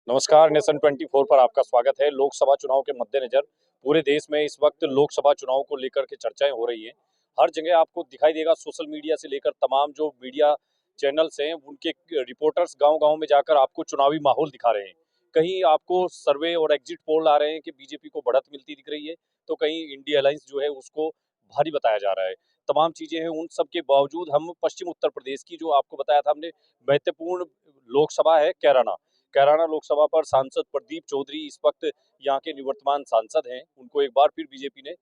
नमस्कार, नेशन 24 पर आपका स्वागत है। लोकसभा चुनाव के मद्देनजर पूरे देश में इस वक्त लोकसभा चुनाव को लेकर के चर्चाएं हो रही हैं। हर जगह आपको दिखाई देगा, सोशल मीडिया से लेकर तमाम जो मीडिया चैनल्स हैं, उनके रिपोर्टर्स गांव-गांव में जाकर आपको चुनावी माहौल दिखा रहे हैं। कहीं आपको सर्वे और एग्जिट पोल आ रहे हैं कि बीजेपी को बढ़त मिलती दिख रही है, तो कहीं इंडिया अलायंस जो है उसको भारी बताया जा रहा है। तमाम चीजें हैं, उन सब के बावजूद हम पश्चिम उत्तर प्रदेश की जो आपको बताया था हमने महत्वपूर्ण लोकसभा है कैराना। कैराना लोकसभा पर सांसद प्रदीप चौधरी इस वक्त यहाँ के निवर्तमान सांसद हैं। उनको एक बार फिर बीजेपी ने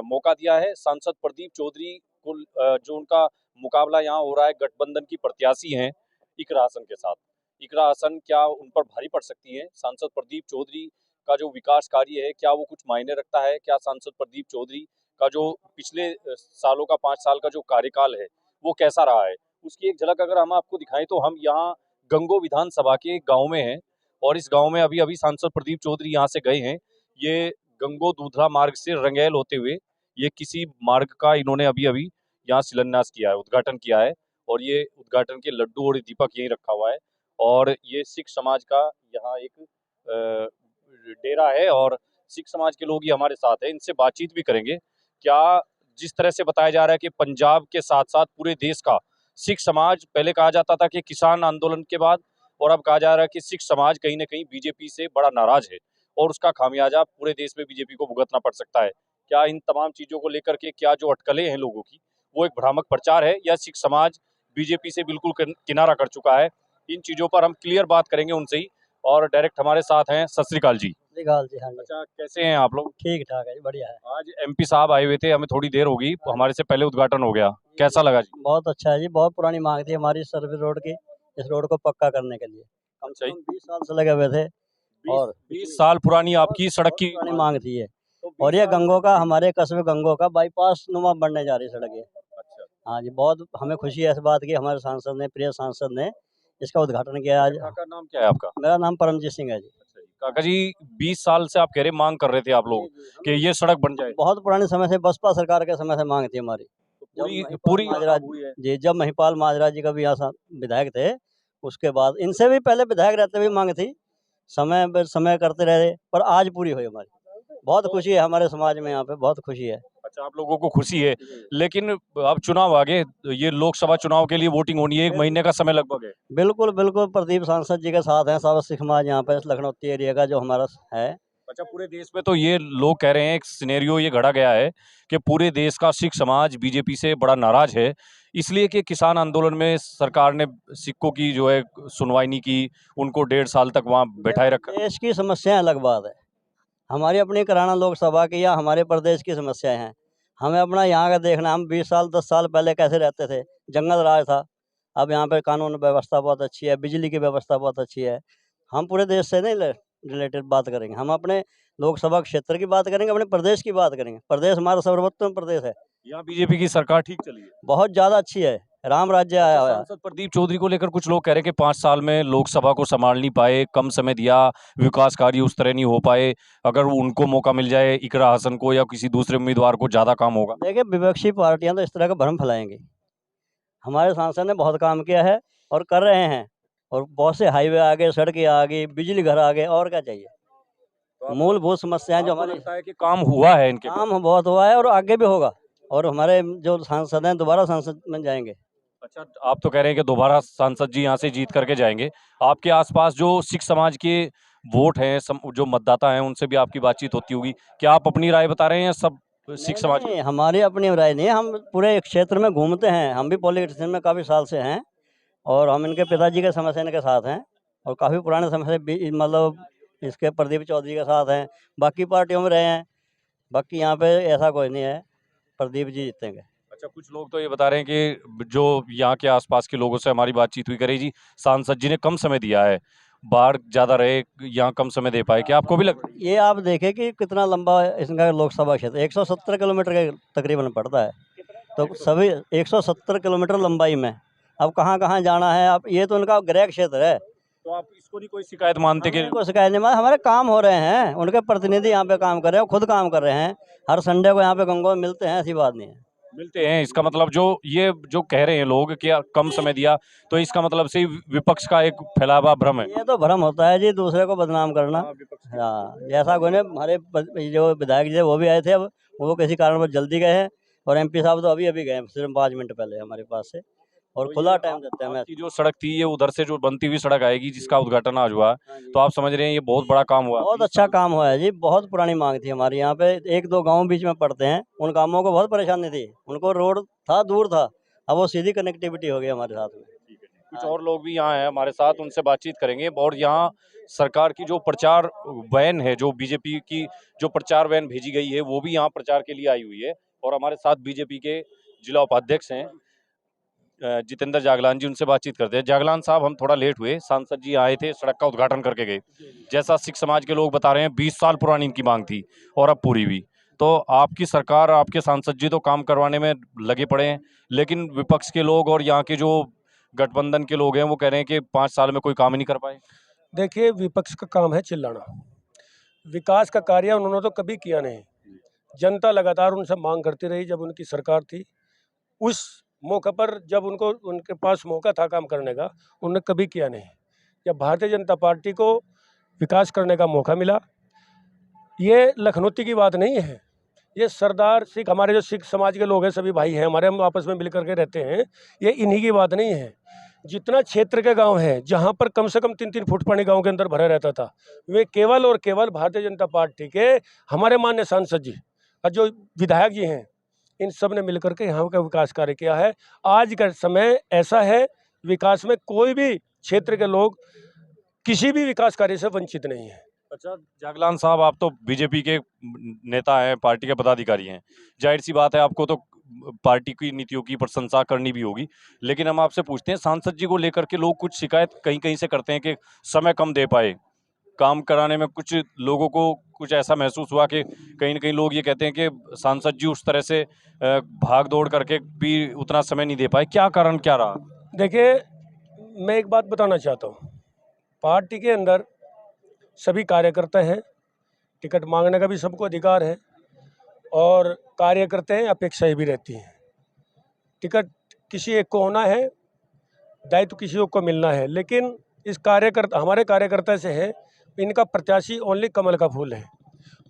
मौका दिया है। सांसद प्रदीप चौधरी को जो उनका मुकाबला यहाँ हो रहा है गठबंधन की प्रत्याशी हैं इकरा हसन के साथ। इकरा हसन क्या उन पर भारी पड़ सकती हैं? सांसद प्रदीप चौधरी का जो विकास कार्य है क्या वो कुछ मायने रखता है? क्या सांसद प्रदीप चौधरी का जो पिछले सालों का 5 साल का जो कार्यकाल है वो कैसा रहा है? उसकी एक झलक अगर हम आपको दिखाएं तो हम यहाँ गंगो विधानसभा के गांव में हैं और इस गांव में अभी अभी सांसद प्रदीप चौधरी यहाँ से गए हैं। ये गंगो दूधरा मार्ग से रंगैल होते हुए ये किसी मार्ग का इन्होंने अभी अभी यहाँ शिलान्यास किया है, उद्घाटन किया है। और ये उद्घाटन के लड्डू और दीपक यहीं रखा हुआ है। और ये सिख समाज का यहाँ एक डेरा है और सिख समाज के लोग ही हमारे साथ हैं, इनसे बातचीत भी करेंगे। क्या जिस तरह से बताया जा रहा है कि पंजाब के साथ साथ पूरे देश का सिख समाज, पहले कहा जाता था कि किसान आंदोलन के बाद, और अब कहा जा रहा है कि सिख समाज कहीं ना कहीं बीजेपी से बड़ा नाराज है और उसका खामियाजा पूरे देश में बीजेपी को भुगतना पड़ सकता है। क्या इन तमाम चीजों को लेकर के क्या जो अटकलें हैं लोगों की वो एक भ्रामक प्रचार है या सिख समाज बीजेपी से बिल्कुल किनारा कर चुका है? इन चीजों पर हम क्लियर बात करेंगे उनसे ही। और डायरेक्ट हमारे साथ हैं, सत श्री अकाल जी। श्रीकाल जी, हाँ जी। अच्छा, कैसे हैं आप लोग? ठीक ठाक है जी, बढ़िया है। आज एमपी साहब आए हुए थे, हमें थोड़ी देर होगी, हमारे से पहले उद्घाटन हो गया, कैसा लगा जी? बहुत अच्छा है जी, बहुत पुरानी मांग थी हमारी सर्विस रोड की, इस रोड को पक्का करने के लिए। कम से कम 20 साल से लगे हुए थे और 20 साल पुरानी आपकी सड़क की पुरानी मांग थी ये। तो और ये 20 साल गंगो का, पुरानी- हमारे कस्बे गंगो का बाईपास नुमा बनने जा रही सड़क ये। अच्छा, हाँ जी, बहुत हमें खुशी है इस बात की, हमारे सांसद ने, प्रिय सांसद ने इसका उद्घाटन किया आज। काका नाम क्या है आपका? मेरा नाम परमजीत सिंह है जी। अच्छा जी, काका जी 20 साल से आप कह रहे मांग कर रहे थे आप लोग कि ये सड़क बन जाए, बहुत पुराने समय से, बसपा सरकार के समय से मांग थी हमारी। तो जब पूरी महिपाल पूरी माजरा हुई है। जी, जब महिपाल माजरा जी का भी यहाँ विधायक थे, उसके बाद इनसे भी पहले विधायक रहते हुए मांग थी, समय पे समय करते रहे, पर आज पूरी हुई हमारी। बहुत खुशी है हमारे समाज में, यहाँ पे बहुत खुशी है। अच्छा, आप लोगों को खुशी है, लेकिन अब चुनाव आगे, ये लोकसभा चुनाव के लिए वोटिंग होनी है, 1 महीने का समय लगभग है। बिल्कुल बिल्कुल, प्रदीप सांसद जी के साथ हैं सब सिख समाज यहाँ पे, इस लखनौती एरिया का जो हमारा है। अच्छा, पूरे देश में तो ये लोग कह रहे हैं, एक सिनेरियो ये घड़ा गया है कि पूरे देश का सिख समाज बीजेपी से बड़ा नाराज है, इसलिए कि किसान आंदोलन में सरकार ने सिखों की जो है सुनवाई नहीं की, उनको 1.5 साल तक वहां बैठाए रखा। देश की समस्याएं अलग बात है, हमारी अपनी कराना लोकसभा की या हमारे प्रदेश की समस्याएं हैं। हमें अपना यहाँ का देखना, हम 20 साल 10 साल पहले कैसे रहते थे, जंगल राज था। अब यहाँ पे कानून व्यवस्था बहुत अच्छी है, बिजली की व्यवस्था बहुत अच्छी है। हम पूरे देश से नहीं रिलेटेड बात करेंगे, हम अपने लोकसभा क्षेत्र की बात करेंगे, अपने प्रदेश की बात करेंगे। प्रदेश हमारा सर्वोत्तम प्रदेश है, यहाँ बीजेपी की सरकार ठीक चली है। बहुत ज़्यादा अच्छी है, राम राज्य आया हुआ है। सांसद प्रदीप चौधरी को लेकर कुछ लोग कह रहे हैं कि 5 साल में लोकसभा को संभाल नहीं पाए, कम समय दिया, विकास कार्य उस तरह नहीं हो पाए, अगर उनको मौका मिल जाए इकरा हसन को या किसी दूसरे उम्मीदवार को ज्यादा काम होगा। देखिए, विपक्षी पार्टियां तो इस तरह का भ्रम फैलाएंगी। हमारे सांसद ने बहुत काम किया है और कर रहे हैं, और बहुत से हाईवे आ गए, सड़कें आ गई, बिजली घर आ गए, और क्या चाहिए। तो मूलभूत समस्याएं जो आपको हमारी, लगता है कि काम हुआ है इनके? काम बहुत हुआ है और आगे भी होगा, और हमारे जो सांसद हैं दोबारा सांसद बन जाएंगे। अच्छा, आप तो कह रहे हैं कि दोबारा सांसद जी यहाँ से जीत करके जाएंगे। आपके आसपास जो सिख समाज के वोट हैं, जो मतदाता हैं, उनसे भी आपकी बातचीत होती होगी, क्या आप अपनी राय बता रहे हैं या सब सिख समाज नहीं, हमारी अपनी राय नहीं है, हम पूरे क्षेत्र में घूमते हैं, हम भी पॉलिटिशियन में काफ़ी साल से हैं, और हम इनके पिताजी के समय से इनके साथ हैं, और काफ़ी पुराने समय से मतलब इसके प्रदीप चौधरी के साथ हैं। बाकी पार्टियों में रहे हैं, बाकी यहाँ पे ऐसा कोई नहीं है, प्रदीप जी जीतेंगे। अच्छा, कुछ लोग तो ये बता रहे हैं कि जो यहाँ के आसपास के लोगों से हमारी बातचीत हुई करे जी, सांसद जी ने कम समय दिया है, बाहर ज्यादा रहे, यहाँ कम समय दे पाए, क्या आपको भी लगता है? ये आप देखें कि कितना लंबा इसका लोकसभा क्षेत्र, 170 किलोमीटर के तकरीबन पड़ता है, तो सभी 170 किलोमीटर लंबाई में अब कहाँ-कहाँ जाना है, अब ये तो उनका गृह क्षेत्र है। तो आप इसको नहीं कोई शिकायत मानते कि? हमें कोई शिकायत नहीं, मतलब हमारे काम हो रहे हैं, उनके प्रतिनिधि यहाँ पे काम कर रहे हैं, खुद काम कर रहे हैं, हर संडे को यहाँ पे गंगो में मिलते हैं, ऐसी बात नहीं है। मिलते हैं। इसका मतलब जो कह रहे हैं लोग कि कम समय दिया, तो इसका मतलब से विपक्ष का एक फैलावा भ्रम है। ये तो भ्रम होता है जी, दूसरे को बदनाम करना। हाँ, विपक्ष की। हाँ, जैसा कोई ने हमारे जो विधायक जी वो भी आए थे, अब वो किसी कारणवश जल्दी गए हैं, और एमपी साहब तो अभी अभी गए हैं, सिर्फ 5 मिनट पहले हमारे पास से, और तो ये खुला टाइम देते हैं हमें। आपकी जो सड़क थी, ये उधर से जो बनती हुई सड़क आएगी, जिसका उद्घाटन आज हुआ, हाँ जी। तो आप समझ रहे हैं ये बहुत बड़ा काम हुआ। बहुत 20 अच्छा साल काम हुआ है जी, बहुत पुरानी मांग थी हमारी। यहाँ पे 1-2 गांव बीच में पड़ते हैं, उन गांवों को बहुत परेशानी थी, उनको रोड था, दूर था, अब वो सीधी कनेक्टिविटी हो गई हमारे साथ में। ठीक है जी। कुछ हाँ और लोग भी यहाँ हैं हमारे साथ, उनसे बातचीत करेंगे। और यहाँ सरकार की जो प्रचार वैन है, जो बीजेपी की जो प्रचार वैन भेजी गई है, वो भी यहाँ प्रचार के लिए आई हुई है। और हमारे साथ बीजेपी के जिला उपाध्यक्ष हैं जितेंद्र जागलान जी, उनसे बातचीत करते हैं। जागलान साहब, हम थोड़ा लेट हुए, सांसद जी आए थे, सड़क का उद्घाटन करके गए। जैसा सिख समाज के लोग बता रहे हैं, 20 साल पुरानी इनकी मांग थी और अब पूरी हुई। तो आपकी सरकार, आपके सांसद जी तो काम करवाने में लगे पड़े हैं, लेकिन विपक्ष के लोग और यहाँ के जो गठबंधन के लोग हैं, वो कह रहे हैं कि 5 साल में कोई काम ही नहीं कर पाए। देखिए, विपक्ष का काम है चिल्लाना। विकास का कार्य उन्होंने तो कभी किया नहीं। जनता लगातार उनसे मांग करती रही जब उनकी सरकार थी। उस मौके पर जब उनके पास मौका था काम करने का, उन्होंने कभी किया नहीं। जब भारतीय जनता पार्टी को विकास करने का मौका मिला, ये लखनौती की बात नहीं है, ये सरदार सिख, हमारे जो सिख समाज के लोग हैं, सभी भाई हैं हमारे, हम आपस में मिल करके रहते हैं, ये इन्हीं की बात नहीं है। जितना क्षेत्र के गांव हैं जहां पर कम से कम 3-3 फुट पानी गांव के अंदर भरा रहता था, वे केवल और केवल भारतीय जनता पार्टी के हमारे माननीय सांसद जी और जो विधायक जी हैं, इन सब ने मिलकर के यहाँ का विकास कार्य किया है। आज का समय ऐसा है, विकास में कोई भी क्षेत्र के लोग किसी भी विकास कार्य से वंचित नहीं है। अच्छा जागलान साहब, आप तो बीजेपी के नेता हैं, पार्टी के पदाधिकारी हैं, जाहिर सी बात है आपको तो पार्टी की नीतियों की प्रशंसा करनी भी होगी। लेकिन हम आपसे पूछते हैं, सांसद जी को लेकर के लोग कुछ शिकायत कहीं कहीं से करते हैं कि समय कम दे पाए, काम कराने में कुछ लोगों को कुछ ऐसा महसूस हुआ कि कहीं ना कहीं लोग ये कहते हैं कि सांसद जी उस तरह से भाग दौड़ करके भी उतना समय नहीं दे पाए। क्या कारण क्या रहा? देखिए, मैं एक बात बताना चाहता हूँ, पार्टी के अंदर सभी कार्यकर्ता हैं, टिकट मांगने का भी सबको अधिकार है, और कार्य करते हैं, अपेक्षाएं भी रहती हैं। टिकट किसी एक को होना है, दायित्व किसी एक को मिलना है, लेकिन इस कार्यकर्ता, हमारे कार्यकर्ता से है, इनका प्रत्याशी ओनली कमल का फूल है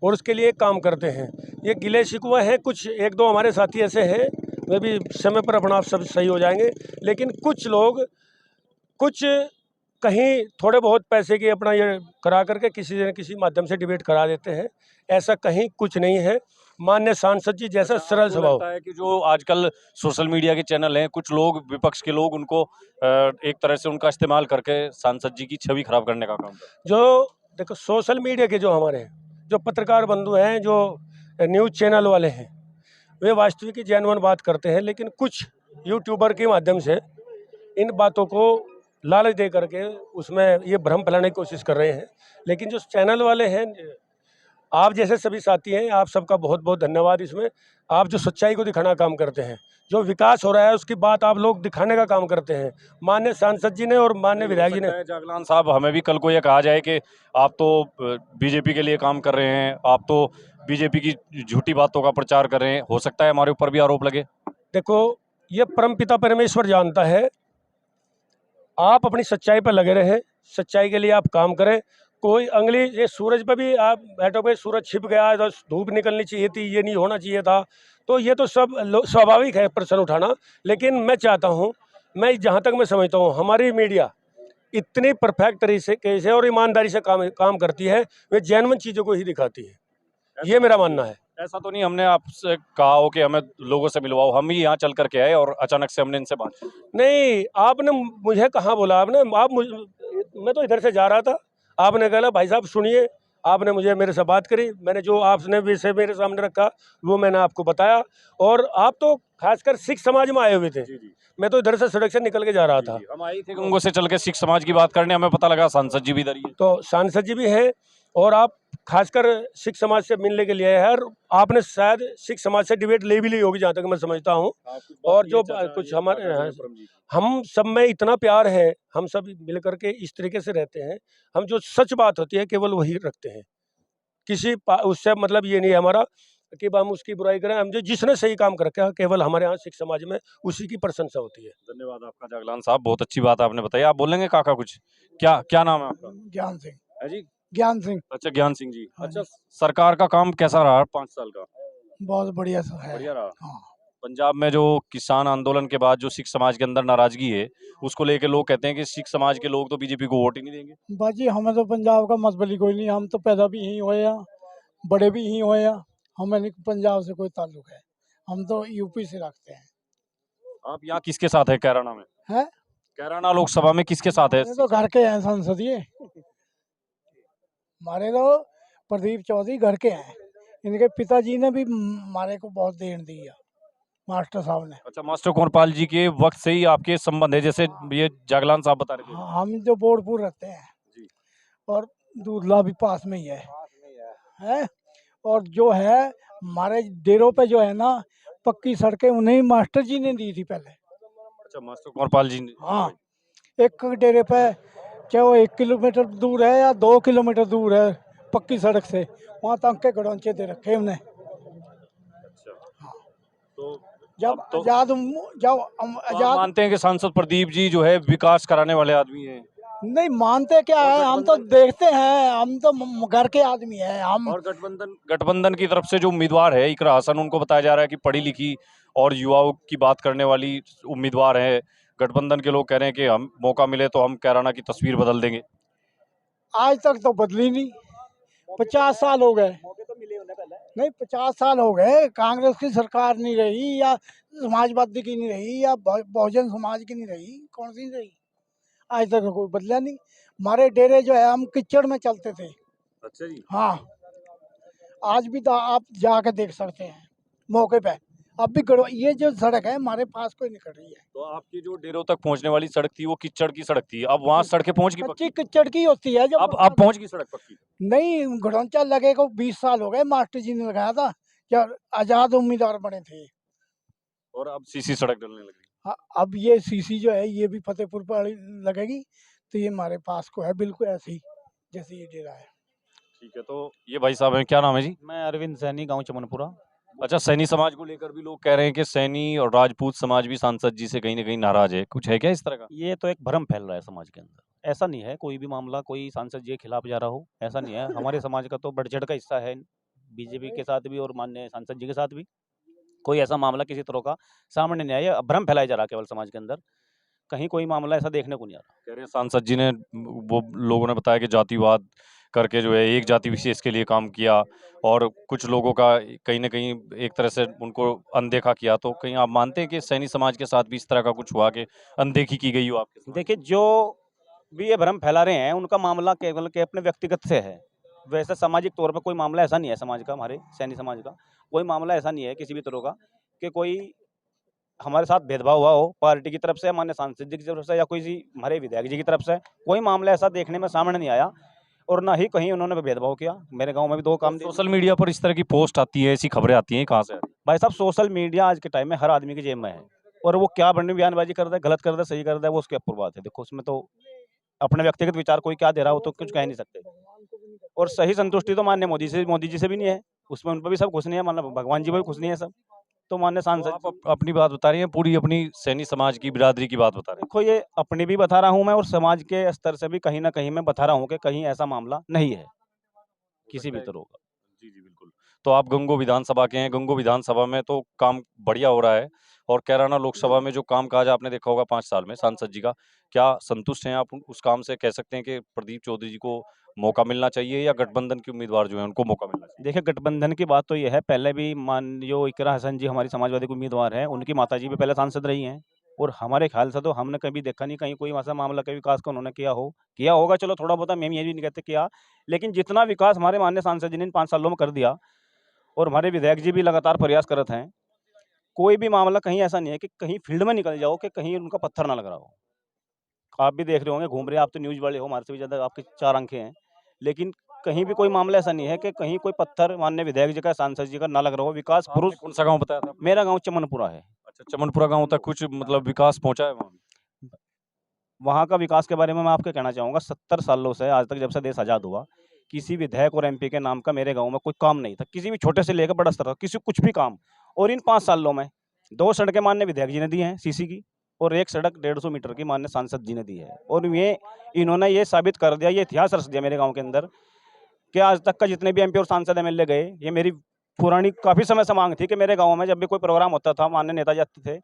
और उसके लिए काम करते हैं। ये गिले शिकवा हैं, कुछ 1-2 हमारे साथी ऐसे हैं, वे भी समय पर अपना आप सब सही हो जाएंगे, लेकिन कुछ लोग कुछ कहीं थोड़े बहुत पैसे की अपना ये करा करके किसी न किसी माध्यम से डिबेट करा देते हैं। ऐसा कहीं कुछ नहीं है। माननीय सांसद जी जैसा सरल आपको स्वभाव। लगता है कि जो आजकल सोशल मीडिया के चैनल हैं, कुछ लोग, विपक्ष के लोग, उनको एक तरह से उनका इस्तेमाल करके सांसद जी की छवि खराब करने का काम कर रहे हैं? जो देखो, सोशल मीडिया के जो हमारे जो पत्रकार बंधु हैं, जो न्यूज़ चैनल वाले हैं, वे वास्तविक जेन्युइन बात करते हैं, लेकिन कुछ यूट्यूबर के माध्यम से इन बातों को लालच दे करके उसमें ये भ्रम फैलाने की कोशिश कर रहे हैं। लेकिन जो चैनल वाले हैं, आप जैसे सभी साथी हैं, आप सबका बहुत बहुत धन्यवाद। इसमें आप जो सच्चाई को दिखाना काम करते हैं, जो विकास हो रहा है उसकी बात आप लोग दिखाने का काम करते हैं। माननीय सांसद जी ने और माननीय विधायक जी ने, जागलान साहब, हमें भी कल को ये कहा जाए कि आप तो बीजेपी के लिए काम कर रहे हैं, आप तो बीजेपी की झूठी बातों का प्रचार कर रहे हैं, हो सकता है हमारे ऊपर भी आरोप लगे। देखो, ये परमपिता परमेश्वर जानता है, आप अपनी सच्चाई पर लगे रहें, सच्चाई के लिए आप काम करें। कोई अंगली, ये सूरज पर भी आप बैठोगे, सूरज छिप गया तो धूप निकलनी चाहिए थी, ये नहीं होना चाहिए था, तो ये तो सब स्वाभाविक है प्रश्न उठाना। लेकिन मैं चाहता हूँ, मैं जहाँ तक मैं समझता हूँ, हमारी मीडिया इतनी परफेक्ट तरीके से और ईमानदारी से काम करती है, वे जेन्युइन चीज़ों को ही दिखाती है, ये मेरा मानना है। ऐसा तो नहीं हमने आपसे कहा हो कि हमें लोगों से मिलवाओ, हम ही यहाँ चल करके आए और अचानक से हमने इनसे बात की। नहीं, आपने मुझे कहाँ बोला, मैं तो इधर से जा रहा था, आपने कहा भाई साहब सुनिए, आपने मुझे मेरे से बात करी, मैंने जो आपने विषय मेरे सामने रखा वो मैंने आपको बताया। और आप तो खासकर सिख समाज में आए हुए थे, मैं तो इधर से सड़क से निकल के जा रहा था। हम आए थे गंगों से चल के सिख समाज की बात करने, हमें पता लगा सांसद जी भी इधर ही हैं। तो सांसद जी भी हैं, और आप खासकर सिख समाज से मिलने के लिए है, और आपने शायद सिख समाज से डिबेट ले भी ली होगी जहाँ तक मैं समझता हूँ। और जो कुछ हमारे हम सब में इतना प्यार है, हम सब मिल करके इस तरीके से रहते हैं, हम जो सच बात होती है केवल वही रखते हैं, उससे मतलब ये नहीं है हमारा कि हम उसकी बुराई करें। हम जो जिसने सही काम कर रखा है केवल हमारे यहाँ सिख समाज में उसी की प्रशंसा होती है। धन्यवाद आपका जागलान साहब, बहुत अच्छी बात आपने बताई। आप बोलेंगे काका कुछ? क्या क्या नाम है आपका? ज्ञान सिंह। है जी? ज्ञान सिंह। अच्छा, ज्ञान सिंह जी। हाँ अच्छा, जी। सरकार का काम कैसा रहा 5 साल का? बहुत बढ़िया सा है। बढ़िया रहा। हाँ। पंजाब में जो किसान आंदोलन के बाद जो सिख समाज के अंदर नाराजगी है, उसको लेके लोग कहते हैं कि सिख समाज के लोग तो बीजेपी को वोट ही नहीं देंगे। बाजी हमें तो पंजाब का मसबली कोई नहीं, हम तो पैदा भी यहीं हुए हैं, बड़े भी यहीं हुए हैं, हमें नहीं पंजाब से कोई ताल्लुक है, हम तो यूपी से रखते हैं। आप यहाँ किसके साथ है कैराना में? है कैराना लोकसभा में किसके साथ है? हमारे तो घर के हैं संसदीय, हमारे तो प्रदीप चौधरी घर के हैं, इनके पिताजी ने भी हमारे को बहुत देन दी है, मास्टर साहब ने। अच्छा, मास्टर कुंवरपाल जी के वक्त से ही आपके संबंध है, जैसे ये जागलान साहब बता रहे थे। हाँ, हम जो बोर्डपुर रहते हैं जी। और दूधला भी पास में ही है। और जो है हमारे डेरों पे जो है ना पक्की सड़कें उन्हें मास्टर जी ने दी थी पहले। अच्छा, मास्टर कुंवरपाल जी ने। हाँ, एक डेरे पे चाहे वो 1 किलोमीटर दूर है या 2 किलोमीटर दूर है पक्की सड़क से, वहाँ तक के गड़ौंचे दे रखे उन्हें। अच्छा, तो जब अब तो आजाद मानते हैं कि सांसद प्रदीप जी जो है विकास कराने वाले आदमी हैं। नहीं मानते क्या है, हम तो देखते हैं, हम तो घर के आदमी हैं हम। और गठबंधन की तरफ से जो उम्मीदवार है इकरा हसन, उनको बताया जा रहा है कि पढ़ी लिखी और युवाओं की बात करने वाली उम्मीदवार है। गठबंधन के लोग कह रहे हैं कि हम मौका मिले तो हम कैराना की तस्वीर बदल देंगे। आज तक तो बदली नहीं, 50 साल हो गए। नहीं 50 साल हो गए, कांग्रेस की सरकार नहीं रही या समाजवादी की नहीं रही या बहुजन समाज की नहीं रही, कौन सी रही, आज तक कोई बदला नहीं। हमारे डेरे जो है हम कीचड़ में चलते थे। अच्छा जी। हाँ, आज भी तो आप जाके देख सकते हैं मौके पे, अब भी ये जो सड़क है हमारे पास कोई निकल रही है। तो आपकी जो डेरों तक पहुंचने वाली सड़क थी वो कीचड़ की सड़क थी, अब वहां सड़कें पहुंच गई कच्ची पक्की? कीचड़ की होती है जब अब पहुंच गई सड़क पक्की? नहीं, घड़ौचा लगे को 20 साल हो गए, मास्टर जी ने लगाया था जब आजाद उम्मीदवार बने थे। और अब सीसी सड़क डलने लगी। हाँ, अब ये सीसी जो है ये भी फतेहपुर पर लगेगी, तो ये हमारे पास को है बिल्कुल ऐसे ही जैसे ये डेरा है। ठीक है, तो ये भाई साहब हैं, क्या नाम है जी? मैं अरविंद सैनी, गांव चमनपुरा। अच्छा, सैनी समाज को लेकर भी लोग कह रहे हैं कि सैनी और राजपूत समाज भी सांसद जी से कहीं ना कहीं नाराज है, कुछ है क्या इस तरह का? ये तो एक भ्रम फैल रहा है समाज के अंदर, ऐसा नहीं है कोई भी मामला कोई सांसद जी के खिलाफ जा रहा हो, ऐसा नहीं है। हमारे समाज का तो बढ़ चढ़ का हिस्सा है बीजेपी के साथ भी और माननीय सांसद जी के साथ भी, कोई ऐसा मामला किसी तरह का सामने नहीं आया। भ्रम फैलाया जा रहा है केवल समाज के अंदर, कहीं कोई मामला ऐसा देखने को नहीं आ रहा। कह रहे हैं सांसद जी ने, वो लोगों ने बताया कि जातिवाद करके जो है एक जाति विशेष के लिए काम किया और कुछ लोगों का कहीं ना कहीं एक तरह से उनको अनदेखा किया। तो कहीं आप मानते हैं कि सैनी समाज के साथ भी इस तरह का कुछ हुआ कि अनदेखी की गई हो आपके समाज? देखिए, जो भी ये भ्रम फैला रहे हैं उनका मामला केवल के अपने व्यक्तिगत से है, वैसे सामाजिक तौर पर कोई मामला ऐसा नहीं है समाज का, हमारे सैनी समाज का कोई मामला ऐसा नहीं है किसी भी तरह का कि कोई हमारे साथ भेदभाव हुआ हो पार्टी की तरफ से, मान्य सांसद जी की तरफ से या कोई हमारे विधायक जी की तरफ से। कोई मामला ऐसा देखने में सामने नहीं आया और ना ही कहीं उन्होंने भेदभाव किया। मेरे गांव में भी 2 काम सोशल मीडिया पर इस तरह की पोस्ट आती है, ऐसी खबरें आती हैं, कहाँ से आती हैं? भाई साहब, सोशल मीडिया आज के टाइम में हर आदमी की जेब में है और वो क्या बनी बयानबाजी करता है, गलत करता है, सही करता है, वो उसके ऊपर बात है। देखो, उसमें तो अपने व्यक्तिगत विचार कोई क्या दे रहा हो तो कुछ कह नहीं सकते। और सही संतुष्टि तो माननीय मोदी जी से भी नहीं है, उसमें उन पर भी सब खुश नहीं है, मतलब भगवान जी पर भी खुश नहीं है सब। तो माननीय तो सांसद आप अपनी बात बता रही हैं, पूरी अपनी सैनी समाज की बिरादरी की बात बता रहे हैं? देखो, ये अपनी भी बता रहा हूँ मैं और समाज के स्तर से भी कहीं ना कहीं मैं बता रहा हूँ कि कहीं ऐसा मामला नहीं है किसी भी तरह का। जी जी बिल्कुल। तो आप गंगो विधानसभा के हैं, गंगो विधानसभा में तो काम बढ़िया हो रहा है और कैराना लोकसभा में जो काम काज आपने देखा होगा 5 साल में सांसद जी का, क्या संतुष्ट हैं आप उस काम से? कह सकते हैं कि प्रदीप चौधरी जी को मौका मिलना चाहिए या गठबंधन के उम्मीदवार जो हैं उनको मौका मिलना चाहिए? देखिए, गठबंधन की बात तो ये है, पहले भी जो इकरा हसन जी हमारी समाजवादी के उम्मीदवार हैं, उनकी माताजी भी पहले सांसद रही हैं और हमारे ख्याल से तो हमने कभी देखा नहीं कहीं कोई ऐसा मामला के विकास का उन्होंने किया होगा। चलो थोड़ा बहुत मैं ये भी नहीं कहते किया, लेकिन जितना विकास हमारे माननीय सांसद जी ने इन 5 सालों में कर दिया और हमारे विधायक जी भी लगातार प्रयास करते हैं, कोई भी मामला कहीं ऐसा नहीं है कि कहीं फील्ड में निकल जाओ कि कहीं उनका पत्थर ना लग रहा हो। आप भी देख रहे होंगे, घूम रहे हैं, आप तो न्यूज़ वाले हो, हमारे से भी ज़्यादा आपकी 4 आंखें हैं, लेकिन कहीं भी कोई मामला ऐसा नहीं है कि कहीं कोई पत्थर माननीय विधायक जी का, सांसद जी का ना लग रहा हो। विकास पुरुष। आपने कौन सा गाँव बताया था? मेरा गाँव चमनपुरा है। अच्छा, चमनपुरा गाँव तक कुछ मतलब विकास पहुँचा है वहाँ? वहाँ का विकास के बारे में मैं आपको कहना चाहूँगा, 70 सालों से आज तक जब से देश आज़ाद हुआ, किसी विधायक और एमपी के नाम का मेरे गांव में कोई काम नहीं था, किसी भी छोटे से लेकर बड़ा स्तर तक किसी कुछ भी काम। और इन 5 सालों में 2 सड़कें माननीय विधायक जी ने दी हैं सीसी की, और 1 सड़क 150 मीटर की माननीय सांसद जी ने दी है। और इन्होंने ये साबित कर दिया, ये इतिहास रच दिया मेरे गाँव के अंदर कि आज तक का जितने भी एमपी और सांसद एमएलए गए, ये मेरी पुरानी काफ़ी समय से मांग थी कि मेरे गाँव में जब भी कोई प्रोग्राम होता था, माननीय नेताजी आते थे,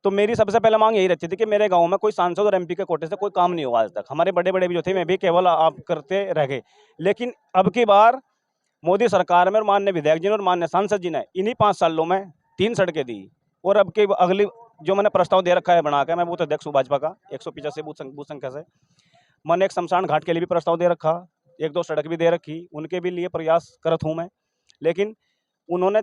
तो मेरी सबसे पहले मांग यही रहती थी कि मेरे गांव में कोई सांसद और एमपी के कोटे से कोई काम नहीं हुआ आज तक। हमारे बड़े बड़े भी जो थे, मैं भी केवल आप करते रह गए। लेकिन अब की बार मोदी सरकार में और माननीय विधायक जी ने और माननीय सांसद जी ने इन्हीं 5 सालों में 3 सड़कें दी। और अब की अगली जो मैंने प्रस्ताव दे रखा है बना के, मैं बूथ अध्यक्ष हूँ भाजपा का 185 बूथ संख्या से, मैंने एक शमशान घाट के लिए भी प्रस्ताव दे रखा, 1-2 सड़क भी दे रखी, उनके भी लिए प्रयास करत हूँ मैं। लेकिन उन्होंने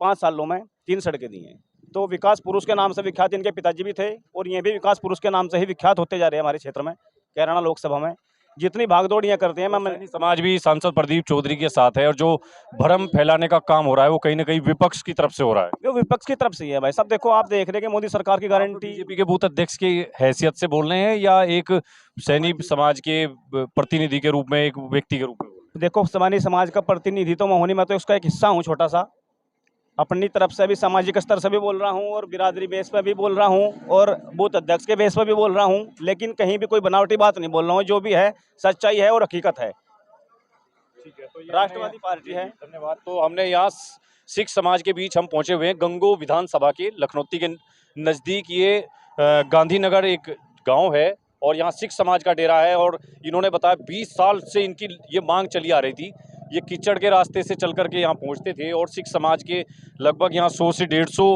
5 सालों में 3 सड़कें दी हैं। तो विकास पुरुष के नाम से विख्यात इनके पिताजी भी थे, और ये भी विकास पुरुष के नाम से ही विख्यात होते जा रहे हैं हमारे क्षेत्र में। कैराना लोकसभा में जितनी भागदौड़ ये करते हैं, सैनी समाज भी सांसद प्रदीप चौधरी के साथ है, और जो भ्रम फैलाने का काम हो रहा है वो कहीं ना कहीं विपक्ष की तरफ से हो रहा है। वो विपक्ष की तरफ से ही है भाई। सब देखो, आप देख रहे हैं कि मोदी सरकार की गारंटी। बीजेपी के बूथ अध्यक्ष की हैसियत से बोल रहे हैं या एक सैनी समाज के प्रतिनिधि के रूप में, एक व्यक्ति के रूप में? देखो, सैनी समाज का प्रतिनिधि तो मैं हूं नहीं, मैं तो उसका एक हिस्सा हूँ छोटा सा। अपनी तरफ से भी सामाजिक स्तर से भी बोल रहा हूँ, और बिरादरी बेस पर भी बोल रहा हूँ, और बूथ अध्यक्ष के बेस पर भी बोल रहा हूँ। लेकिन कहीं भी कोई बनावटी बात नहीं बोल रहा हूँ, जो भी है सच्चाई है और हकीकत है। ठीक है, तो राष्ट्रवादी पार्टी है। धन्यवाद। तो हमने यहाँ सिख समाज के बीच हम पहुंचे हुए हैं, गंगो विधानसभा के लखनौती के नज़दीक। ये गांधीनगर एक गांव है, और यहाँ सिख समाज का डेरा है। और इन्होंने बताया 20 साल से इनकी ये मांग चली आ रही थी, ये कीचड़ के रास्ते से चल करके यहाँ पहुँचते थे। और सिख समाज के लगभग यहाँ 100 से 150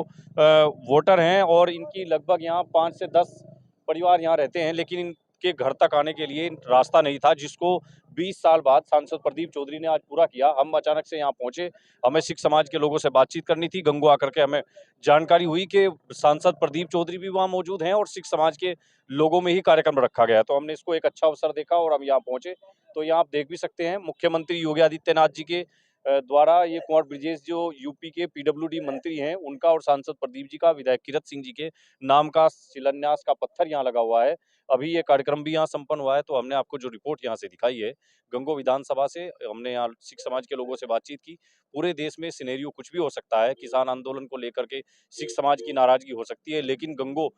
वोटर हैं, और इनकी लगभग यहाँ 5 से 10 परिवार यहाँ रहते हैं। लेकिन इनके घर तक आने के लिए रास्ता नहीं था, जिसको 20 साल बाद सांसद प्रदीप चौधरी ने आज पूरा किया। हम अचानक से यहाँ पहुंचे, हमें सिख समाज के लोगों से बातचीत करनी थी। गंगो आकर के हमें जानकारी हुई कि सांसद प्रदीप चौधरी भी वहाँ मौजूद हैं, और सिख समाज के लोगों में ही कार्यक्रम रखा गया। तो हमने इसको एक अच्छा अवसर देखा और हम यहाँ पहुंचे। तो यहाँ आप देख भी सकते हैं, मुख्यमंत्री योगी आदित्यनाथ जी के द्वारा ये कुंवर ब्रिजेश जो यूपी के पीडब्ल्यूडी मंत्री हैं, उनका और सांसद प्रदीप जी का, विधायक किरत सिंह जी के नाम का शिलान्यास का पत्थर यहाँ लगा हुआ है। अभी ये कार्यक्रम भी यहाँ संपन्न हुआ है। तो हमने आपको जो रिपोर्ट यहाँ से दिखाई है गंगो विधानसभा से, हमने यहाँ सिख समाज के लोगों से बातचीत की। पूरे देश में सिनेरियो कुछ भी हो सकता है, किसान आंदोलन को लेकर के सिख समाज की नाराजगी हो सकती है, लेकिन गंगो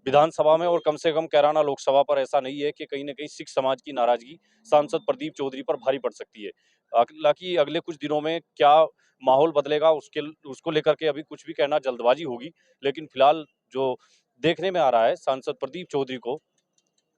विधानसभा में और कम से कम कैराना लोकसभा पर ऐसा नहीं है कि कहीं ना कहीं सिख समाज की नाराजगी सांसद प्रदीप चौधरी पर भारी पड़ सकती है। हालांकि अगले कुछ दिनों में क्या माहौल बदलेगा उसको लेकर के अभी कुछ भी कहना जल्दबाजी होगी। लेकिन फिलहाल जो देखने में आ रहा है, सांसद प्रदीप चौधरी को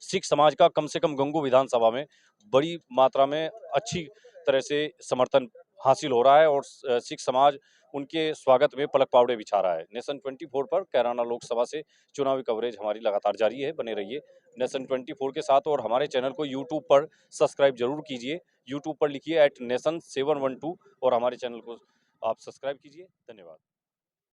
सिख समाज का कम से कम गंगो विधानसभा में बड़ी मात्रा में अच्छी तरह से समर्थन हासिल हो रहा है, और सिख समाज उनके स्वागत में पलक पावड़े बिछा रहा है। नेशन 24 पर कैराना लोकसभा से चुनावी कवरेज हमारी लगातार जारी है, बने रहिए नेशन 24 के साथ। और हमारे चैनल को यूट्यूब पर सब्सक्राइब जरूर कीजिए, यूट्यूब पर लिखिए @nation712 और हमारे चैनल को आप सब्सक्राइब कीजिए। धन्यवाद।